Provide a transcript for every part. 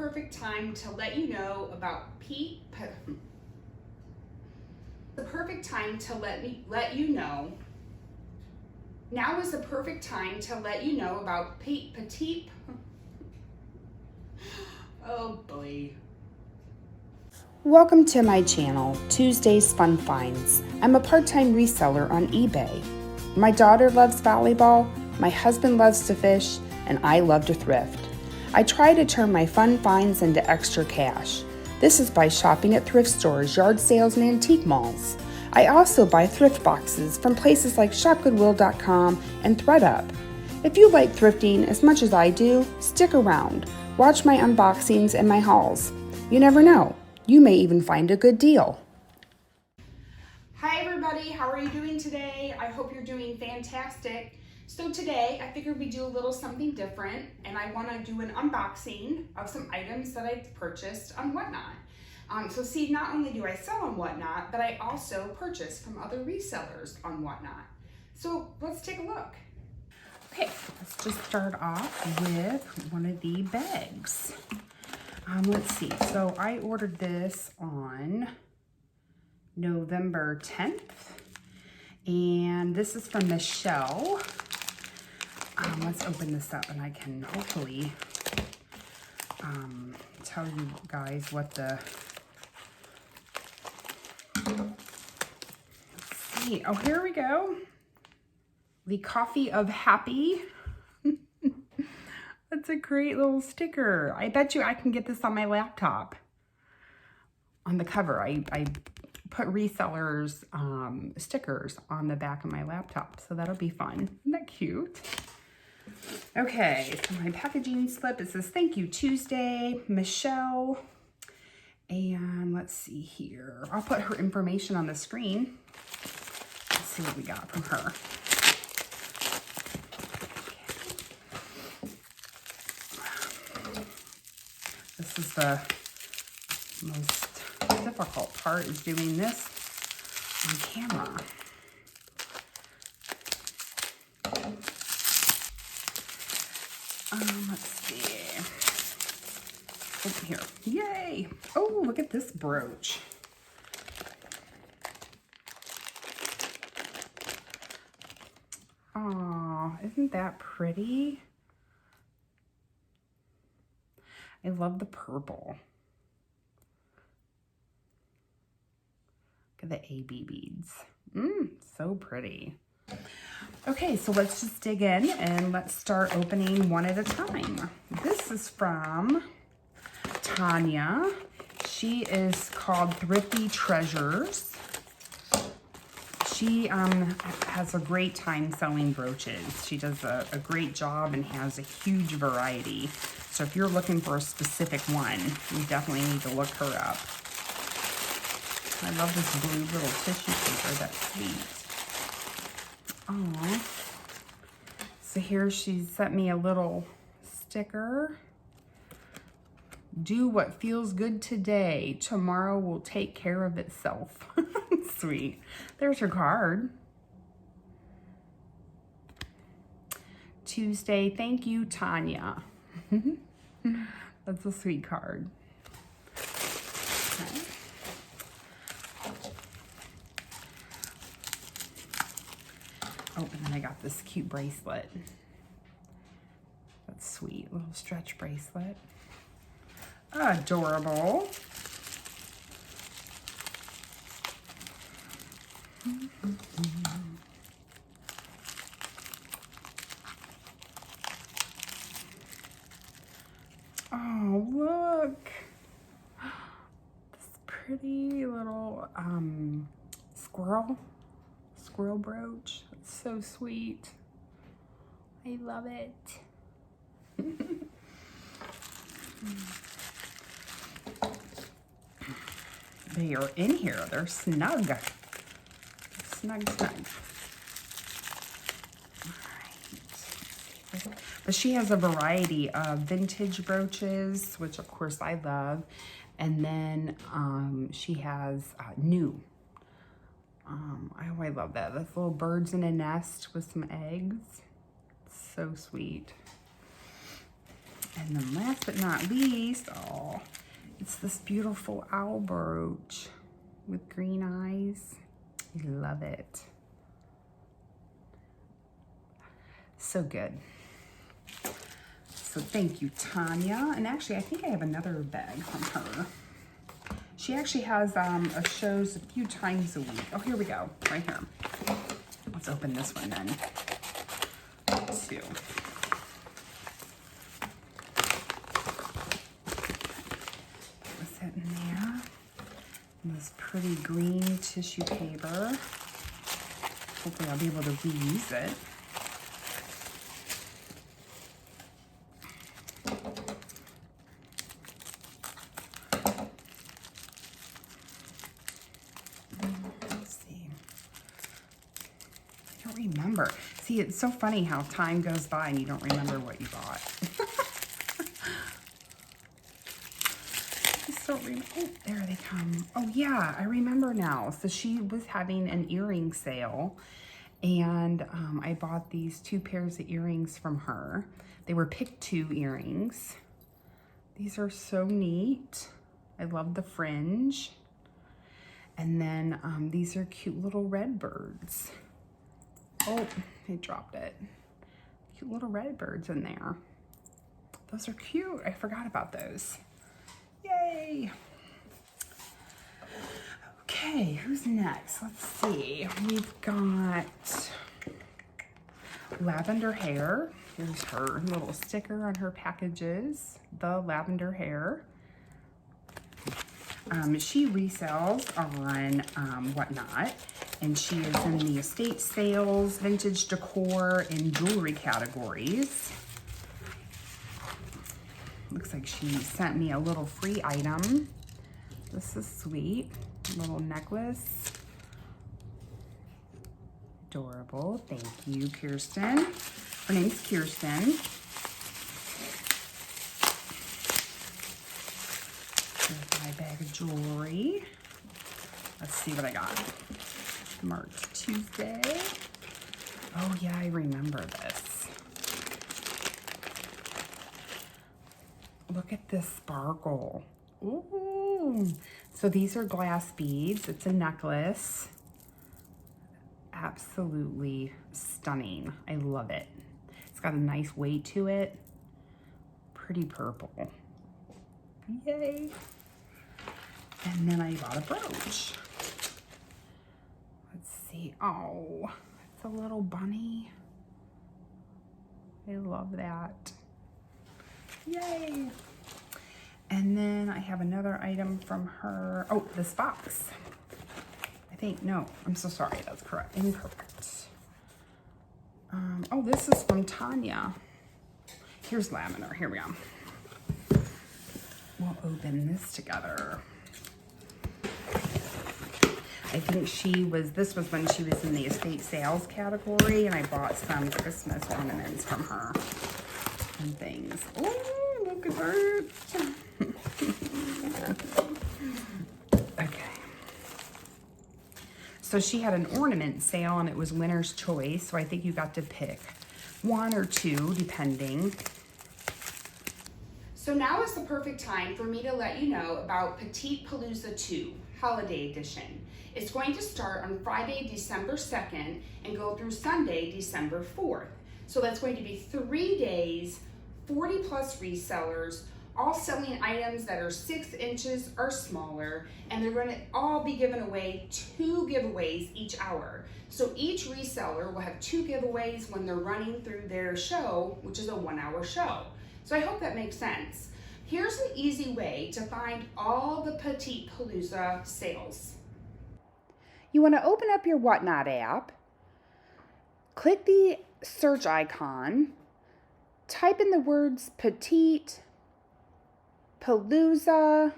perfect time to let you know about the perfect time to let you know. Now is the perfect time to let you know about petite. Oh boy. Welcome to my channel, Tuesday's Fun Finds. I'm a part-time reseller on eBay. My daughter loves volleyball, my husband loves to fish, and I love to thrift. I try to turn my fun finds into extra cash. This is by shopping at thrift stores, yard sales, and antique malls. I also buy thrift boxes from places like shopgoodwill.com and ThredUp. If you like thrifting as much as I do, stick around. Watch my unboxings and my hauls. You never know, you may even find a good deal. Hi everybody, how are you doing today? I hope you're doing fantastic. So today I figured we'd do a little something different, and I want to do an unboxing of some items that I've purchased on Whatnot. So see, not only do I sell on Whatnot, but I also purchase from other resellers on Whatnot. So let's take a look. Okay, let's just start off with one of the bags. Let's see, so I ordered this on November 10th, and this is from Michele. Let's open this up and I can hopefully tell you guys what the, let's see, oh, here we go. The Coffee of Happy. That's a great little sticker. I bet you I can get this on my laptop. On the cover, I put resellers stickers on the back of my laptop, so that'll be fun. Isn't that cute? Okay, so my packaging slip, it says thank you Tuesday, Michele. And let's see here. I'll put her information on the screen. Let's see what we got from her. This is the most difficult part, is doing this on camera. Let's see. Over here. Yay! Oh, look at this brooch. Aw, isn't that pretty? I love the purple. Look at the AB beads. So pretty. Okay, so let's just dig in and let's start opening one at a time. This is from Tonya. She is called Thrifty Treasures. She has a great time selling brooches. She does a great job and has a huge variety. So if you're looking for a specific one, you definitely need to look her up. I love this blue little tissue paper. That's sweet. Oh, so here she sent me a little sticker. Do what feels good today. Tomorrow will take care of itself. Sweet. There's your card. Tuesday, thank you, Tonya. That's a sweet card. Okay. Oh, and then I got this cute bracelet. That's sweet, little stretch bracelet. Adorable. Oh, look. This pretty little squirrel brooch. It's so sweet. I love it. They are in here. They're snug. Snug, snug. All right. But she has a variety of vintage brooches, which of course I love. And then she has new. I love that. That's little birds in a nest with some eggs. It's so sweet. And then last but not least, oh, it's this beautiful owl brooch with green eyes. I love it. So good. So thank you, Tonya. And actually, I think I have another bag from her. She actually has shows a few times a week. Oh, here we go, right here. Let's open this one then, too. What's that in there? And this pretty green tissue paper. Hopefully I'll be able to reuse it. Remember. See, it's so funny how time goes by and you don't remember what you bought. Oh, there they come. Oh yeah, I remember now. So she was having an earring sale and I bought these 2 pairs of earrings from her. They were pick 2 earrings. These are so neat. I love the fringe. And then these are cute little red birds. Oh, I dropped it. Cute little red birds in there. Those are cute. I forgot about those. Yay. Okay, who's next? Let's see. We've got Lavender Hair. Here's her little sticker on her packages. The Lavender Hair. She resells on Whatnot, and she is in the estate sales, vintage decor, and jewelry categories. Looks like she sent me a little free item. This is sweet. A little necklace. Adorable. Thank you, Kirsten. Her name's Kerstin. Here's my bag of jewelry. Let's see what I got. Marked Tuesday. Oh yeah, I remember this. Look at this sparkle. Ooh. So these are glass beads. It's a necklace. Absolutely stunning. I love it. It's got a nice weight to it. Pretty purple. Yay. And then I bought a brooch. Let's see. Oh, it's a little bunny. I love that. Yay. And then I have another item from her. Oh, this box. I think, no, I'm so sorry. That's correct. Incorrect. Oh, this is from Tonya. Here's lavender. Here we go. We'll open this together. I think this was when she was in the estate sales category, and I bought some Christmas ornaments from her and things. Oh, look at that. Okay. So she had an ornament sale, and it was winner's choice, so I think you got to pick 1 or 2, depending. So now is the perfect time for me to let you know about Petite Palooza 2, Holiday Edition. It's going to start on Friday, December 2nd and go through Sunday, December 4th. So that's going to be 3 days, 40 plus resellers, all selling items that are 6 inches or smaller, and they're going to all be giving away 2 giveaways each hour. So each reseller will have 2 giveaways when they're running through their show, which is a 1-hour show. So I hope that makes sense. Here's an easy way to find all the Petite Palooza sales. You want to open up your Whatnot app, click the search icon, type in the words Petite Palooza,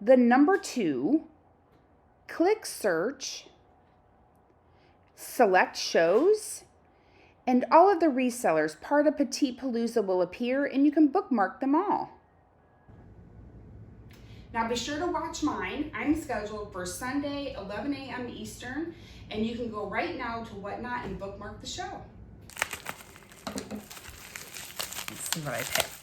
the number 2, click search, select shows, and all of the resellers part of Petite Palooza will appear, and you can bookmark them all. Now be sure to watch mine. I'm scheduled for Sunday, 11 a.m. Eastern, and you can go right now to Whatnot and bookmark the show. Let's see what I picked.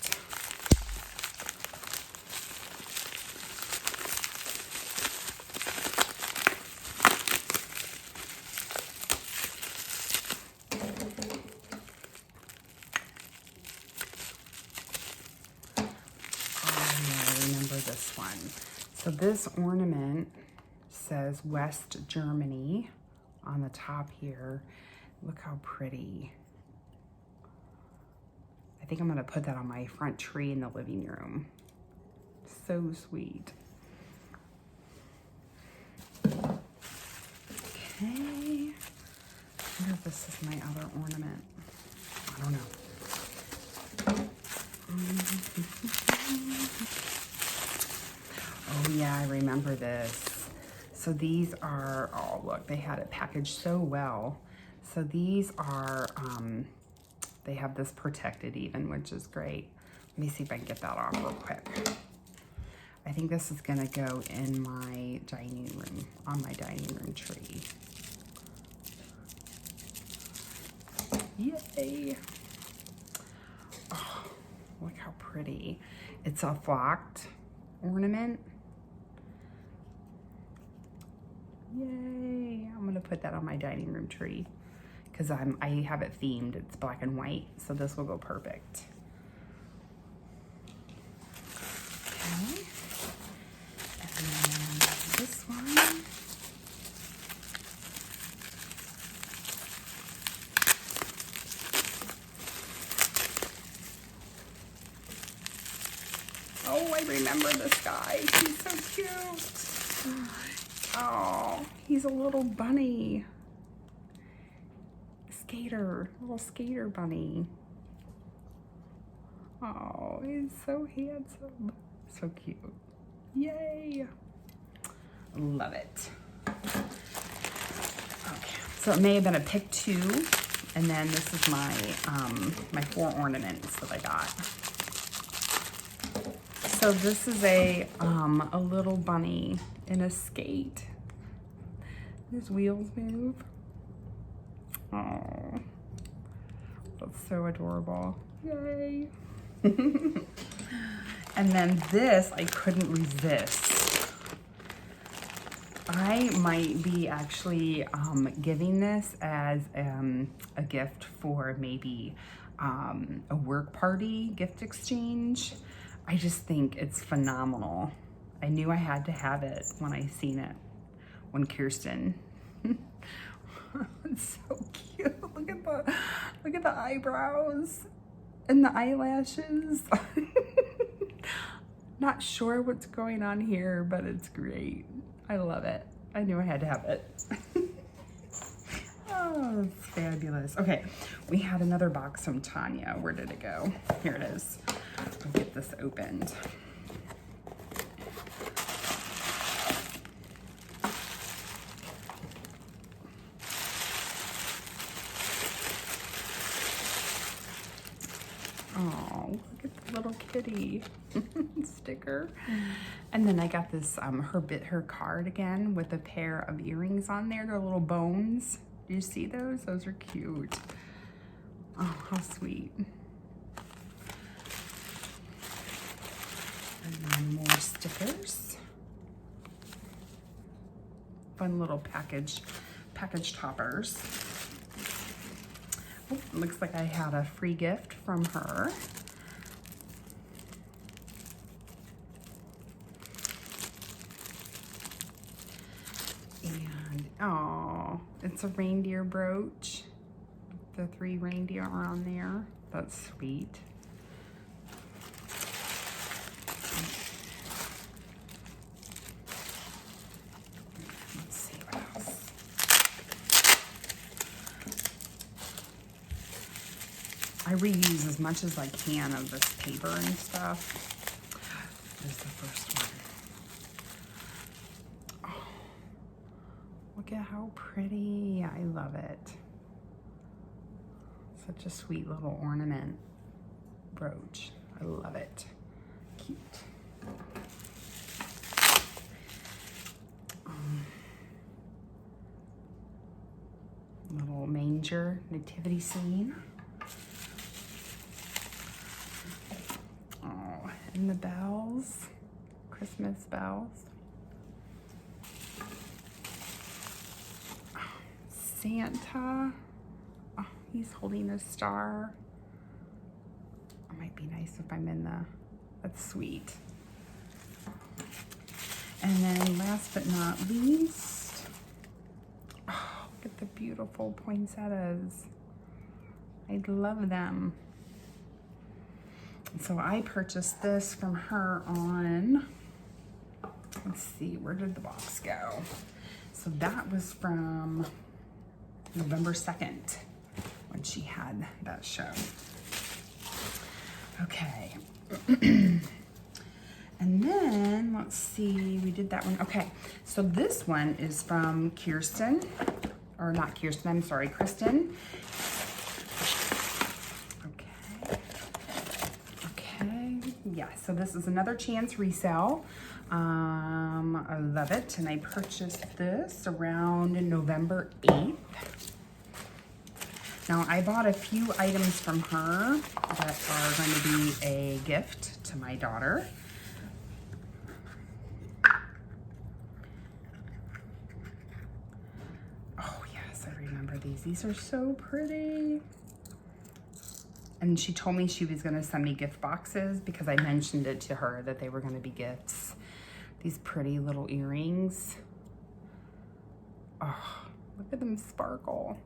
This one. So this ornament says West Germany on the top here. Look how pretty. I think I'm going to put that on my front tree in the living room. So sweet. Okay. I wonder if this is my other ornament. I don't know. Oh yeah, I remember this. So these are, oh look, they had it packaged so well. So these are, they have this protected even, which is great. Let me see if I can get that off real quick. I think this is gonna go in my dining room, on my dining room tree. Yay. Oh, look how pretty. It's a flocked ornament. Yay, I'm gonna put that on my dining room tree because I have it themed. It's black and white, so this will go perfect. Okay. And then this one. Oh, I remember this guy. He's so cute. Oh, he's a little bunny. Skater, little skater bunny. Oh, he's so handsome. So cute. Yay. Love it. Okay, so it may have been a pick two, and then this is my my 4 ornaments that I got. So this is a little bunny in a skate. His wheels move. Oh, that's so adorable. Yay. And then this, I couldn't resist. I might be actually giving this as a gift for maybe a work party gift exchange. I just think it's phenomenal. I knew I had to have it when I seen it, when Kerstin. It's so cute. Look at the eyebrows and the eyelashes. Not sure what's going on here, but it's great. I love it. I knew I had to have it. Oh, it's fabulous. Okay, we had another box from Tonya. Where did it go? Here it is. I'll get this opened. Oh, look at the little kitty sticker. And then I got this, her card again with a pair of earrings on there. They're little bones. Do you see those? Those are cute. Oh, how sweet. And then more stickers. Fun little package toppers. Oh, looks like I had a free gift from her. And, oh, it's a reindeer brooch. The 3 reindeer are on there. That's sweet. Let's see what else. I reuse as much as I can of this paper and stuff. There's the first one. Oh, look at how pretty. I love it. Such a sweet little ornament brooch. I love it. Cute. Little manger nativity scene. And the bells, Christmas bells. Santa, oh, he's holding a star. It might be nice if I'm in the, that's sweet. And then last but not least, oh, look at the beautiful poinsettias. I love them. So I purchased this from her on, let's see, where did the box go? So that was from November 2nd when she had that show. Okay. And then, let's see, we did that one. Okay, so this one is from Kerstin, or not Kerstin, I'm sorry, Kristen. Okay, yeah, so this is another chance resale. I love it, and I purchased this around November 8th. Now, I bought a few items from her that are going to be a gift to my daughter. Oh, yes, I remember these. These are so pretty. And she told me she was going to send me gift boxes because I mentioned it to her that they were going to be gifts. These pretty little earrings. Oh, look at them sparkle.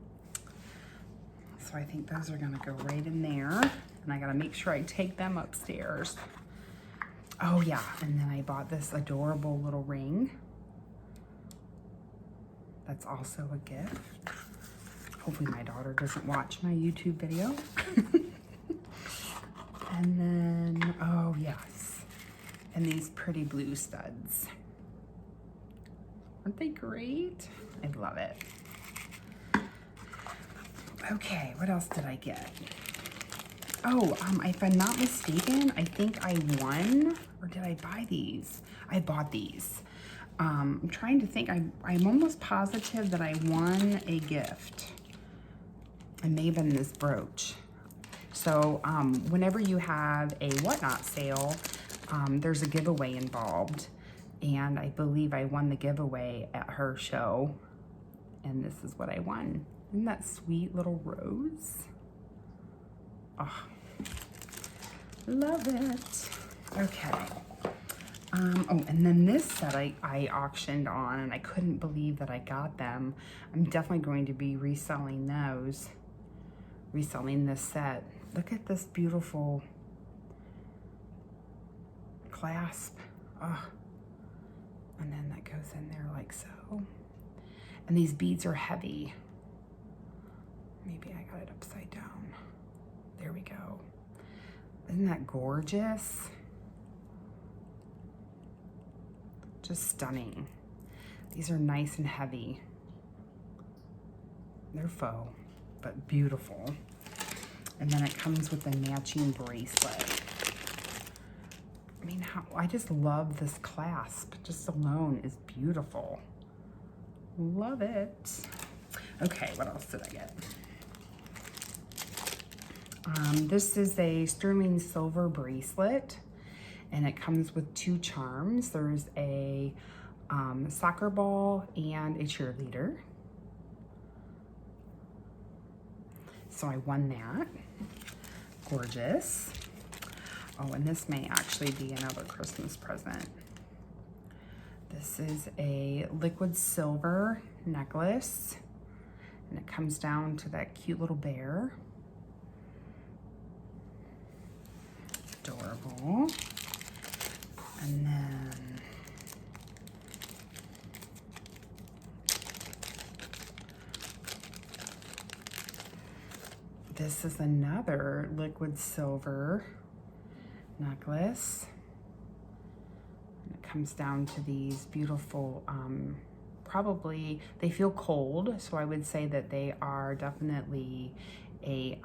So I think those are gonna go right in there. And I gotta make sure I take them upstairs. Oh yeah, and then I bought this adorable little ring. That's also a gift. Hopefully my daughter doesn't watch my YouTube video. And then, oh yes. And these pretty blue studs. Aren't they great? I love it. Okay, what else did I get? Oh, if I'm not mistaken, I think I won, or did I buy these? I bought these. I'm trying to think, I'm almost positive that I won a gift. It may have been this brooch. So whenever you have a Whatnot sale, there's a giveaway involved. And I believe I won the giveaway at her show. And this is what I won. Isn't that sweet little rose? Oh, love it. Okay. Oh, and then this set I auctioned on, and I couldn't believe that I got them. I'm definitely going to be reselling those. Reselling this set. Look at this beautiful clasp. Oh. And then that goes in there like so. And these beads are heavy. Maybe I got it upside down. There we go. Isn't that gorgeous? Just stunning. These are nice and heavy. They're faux, but beautiful. And then it comes with a matching bracelet. I mean, I just love this clasp. Just alone is beautiful. Love it. Okay, what else did I get? This is a sterling silver bracelet, and it comes with 2 charms. There's a soccer ball and a cheerleader. So I won that. Gorgeous. Oh, and this may actually be another Christmas present. This is a liquid silver necklace, and it comes down to that cute little bear. Adorable. And then this is another liquid silver necklace. And it comes down to these beautiful, probably, they feel cold, so I would say that they are definitely a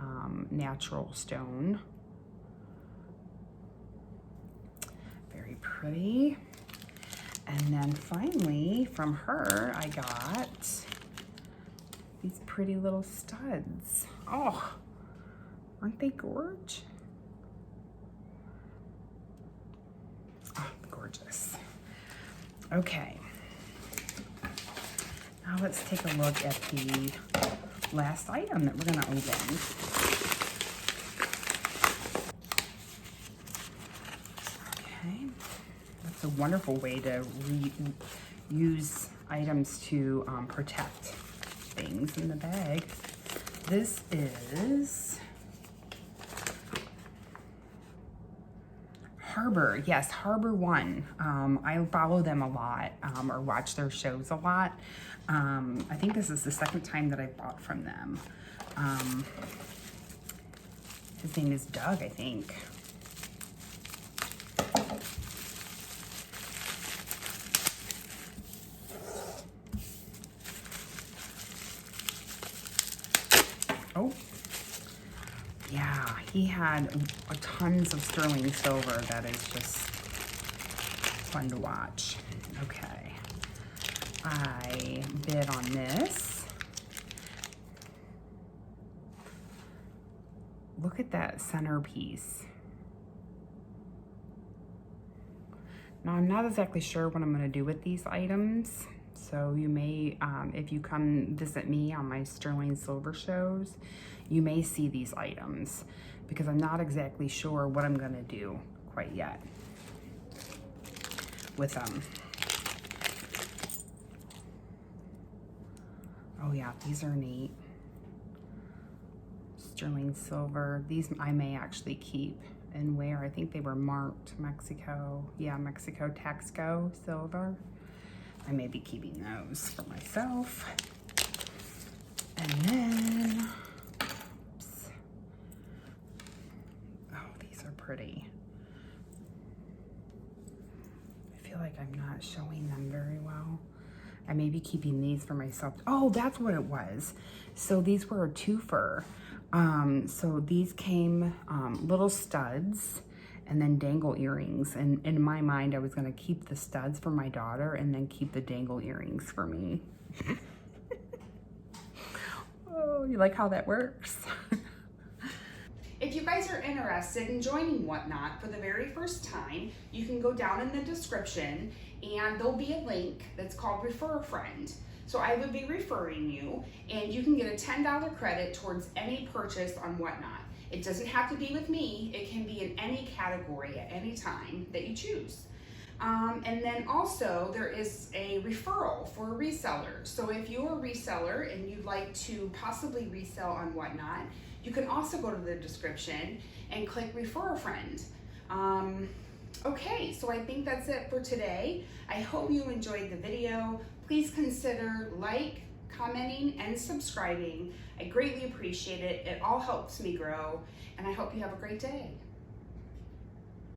natural stone. Very pretty. And then finally, from her, I got these pretty little studs. Oh, aren't they gorgeous? Oh, gorgeous. Okay. Now let's take a look at the last item that we're going to open. Okay. That's a wonderful way to use items to protect things in the bag. This is Harbor. Yes, Harbor One. I follow them a lot, or watch their shows a lot. I think this is the second time that I bought from them. His name is Doug, I think. Oh, yeah, he had tons of sterling silver. That is just fun to watch. Okay, I bid on this. Look at that centerpiece. Now, I'm not exactly sure what I'm going to do with these items. So you may, if you come visit me on my sterling silver shows, you may see these items because I'm not exactly sure what I'm going to do quite yet with them. Oh yeah, these are neat. Sterling silver. These I may actually keep and wear. I think they were marked Mexico. Yeah, Mexico Taxco silver. I may be keeping those for myself. And then, oops. Oh, these are pretty. I feel like I'm not showing them very well. I may be keeping these for myself. Oh, that's what it was. So these were a twofer. So these came little studs and then dangle earrings. And in my mind, I was gonna keep the studs for my daughter and then keep the dangle earrings for me. Oh, you like how that works? If you guys are interested in joining Whatnot for the very first time, you can go down in the description and there'll be a link that's called Refer a Friend. So I would be referring you and you can get a $10 credit towards any purchase on Whatnot. It doesn't have to be with me. It can be in any category at any time that you choose. And then also there is a referral for a reseller. So if you're a reseller and you'd like to possibly resell on Whatnot, you can also go to the description and click Refer a Friend. Okay, so I think that's it for today. I hope you enjoyed the video. Please consider commenting, and subscribing. I greatly appreciate it. It all helps me grow, and I hope you have a great day.